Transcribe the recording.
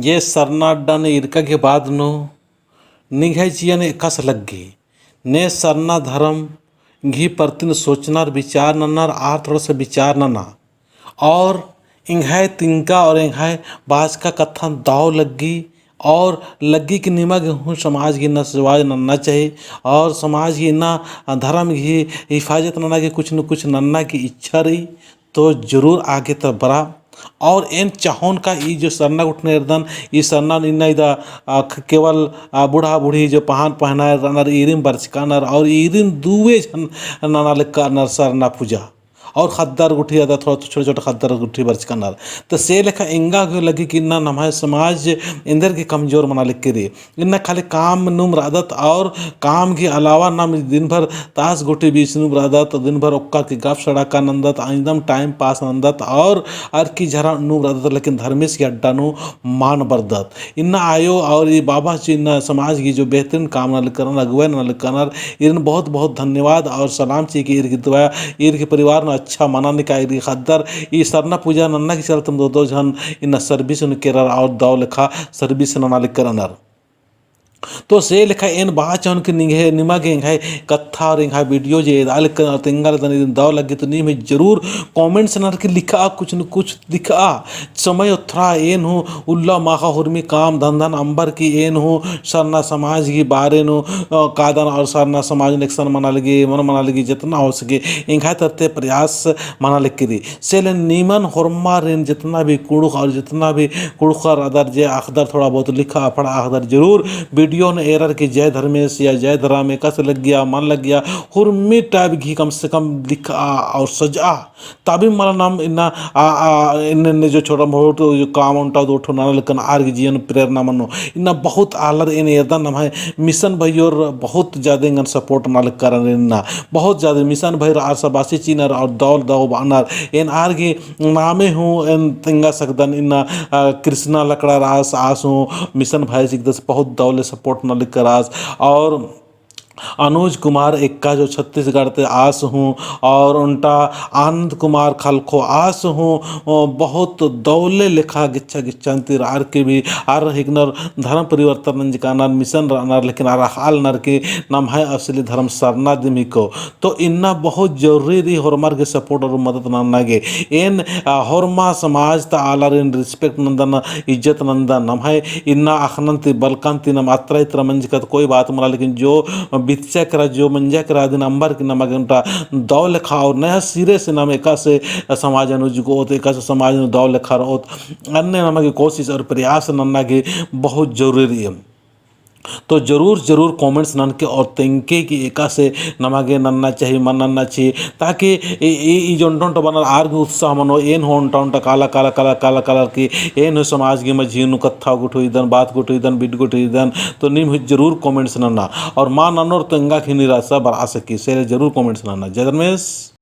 ये सरनाडन इरका बादनु निघायचियन एकास लग्गे ने सरना धर्म घी प्रतिन सोचनार विचार नन्नार आर थोड़ा सा विचार नन्ना और इंघाय तिंका और इंघाय बाज का कथन दाव लग्गी और लग्गी की निमग हूँ समाज की न समाज नन्ना चाहिए और समाज की ना धर्म की हिफाजत नन्ना की कुछ न कुछ नन्ना की इच्छा रही तो जरूर आगे तक बढ़ा और इन चाहोन का ये जो सरना उठने दन ये सरना इन्ना इदा केवल बूढ़ा बूढ़ी जो पहान पहनाए रनर इरिम बरचकानर और इरिम दुए जन नाना नर सरना पूजा और खद्दार गुठी अदा थोड़ा छोटे छोटे खद्दार गुठी बर्च करनार तो से लेखा इंगा के लगी कि इन्ना नमाय समाज इंदर के कमजोर मना लिख के रे इन्ना खाली काम नुम रादत और काम के अलावा ना दिन भर ताश गुठी बीच नुम रादत दिन भर ओक्का की गप सड़का नंदत एकदम टाइम पास नंदत और की झरा नुम रादत लेकिन धर्मेश की अड्डा नु मान बरदत इन्ना आयो और ये बाबा जी इन्ना समाज की जो बेहतरीन काम न करना अगुआ न करना इन बहुत बहुत धन्यवाद और सलाम चाहिए कि इनकी दुआ इनके परिवार में अच्छा मना निकाय खद्दर ये सरना पूजा नन्ना की चलते दो जन इन सर्विस केरर और दाव लेखा सर्विस नना लिख करनर तो से लेखा एन बात चौन के निगे निमग इंघाय कथा और इंघाय वीडियो जे दाल तिंगल दाव लगे तो नी में जरूर कमेंट्स नर के लिखा कुछ न कुछ दिखा समय उथरा एन हो उल्ला माखा हुर्मी काम धंधन अंबर की एन हो सरना समाज की बारे नो कादन और सरना समाज नेक्सन मना लगी मन मना लगी जितना हो सके इंघाय तरते प्रयास मना लिख के से नीमन हुरमा रेन जितना भी कुड़ुख और जितना भी कुड़ुखर अदर जे अखदर थोड़ा बहुत लिखा पढ़ा अखदर जरूर वीडियो ने एरर की जय धर्मेश या जय धरा में कस लग गया मन लग गया हुर्मी टाइप घी कम से कम लिखा और सजा तभी मारा नाम इन्ना इन्ने जो छोटा मोट जो काम उनटा दो ठो नाना लेकिन आर की जीवन प्रेरणा मनो इन्ना बहुत आलर इन एदा नाम है मिशन भाई और बहुत ज़्यादा इंगन सपोर्ट नाल करन इन्ना बहुत ज़्यादा मिशन भाई आर सबासी चीनर और दौल दाव बानर इन आर की नामे हूँ इन तिंगा सकदन इन्ना कृष्णा लकड़ा रास आस हूँ मिशन भाई सिकदस बहुत दौले सपोर्ट न लिख आज और अनुज कुमार एक्का जो छत्तीसगढ़ ते आस हूँ और उनटा आनंद कुमार खलखो आस हूँ बहुत दौले लिखा गिच्छा गिच्छांतिर आर के भी आर हिगनर धर्म परिवर्तन का नर मिशन नर लेकिन आर हाल नर के नाम है असली धर्म सरना दिमी को तो इन्ना बहुत जरूरी रही हरमार के सपोर्ट और मदद नागे इन हरमा समाज ता आलर इन रिस्पेक्ट नंदन इज्जत नंदन नाम है इन्ना अखनंती बलकांती नम अत्र इत्र मंज का कोई बात मला लेकिन जो बित्या करा जो मंजा करा दिन अंबर की नमक घंटा दौ लिखा और नया सिरे से नाम एका से समाज अनुज को एका से समाज दौ लिखा रहो अन्य नमक की कोशिश और प्रयास नन्ना के बहुत जरूरी है तो जरूर जरूर कमेंट्स नन के और तिंके की एका से नमागे नन्ना चाहिए मन नन्ना चाहिए ताकि ये जो बनल आर भी उत्साह मनो एन हो उनटा काला काला काला काला काला की एन हो समाज की मझीनु कथा गुठुदन बात गुठुदन बिट गुठुदन तो निम जरूर कमेंट्स नन्ना और माँ नन्नोर तिंगा की निराशा बरा सकी से जरूर कमेंट्स नन्ना जय धर्मेश।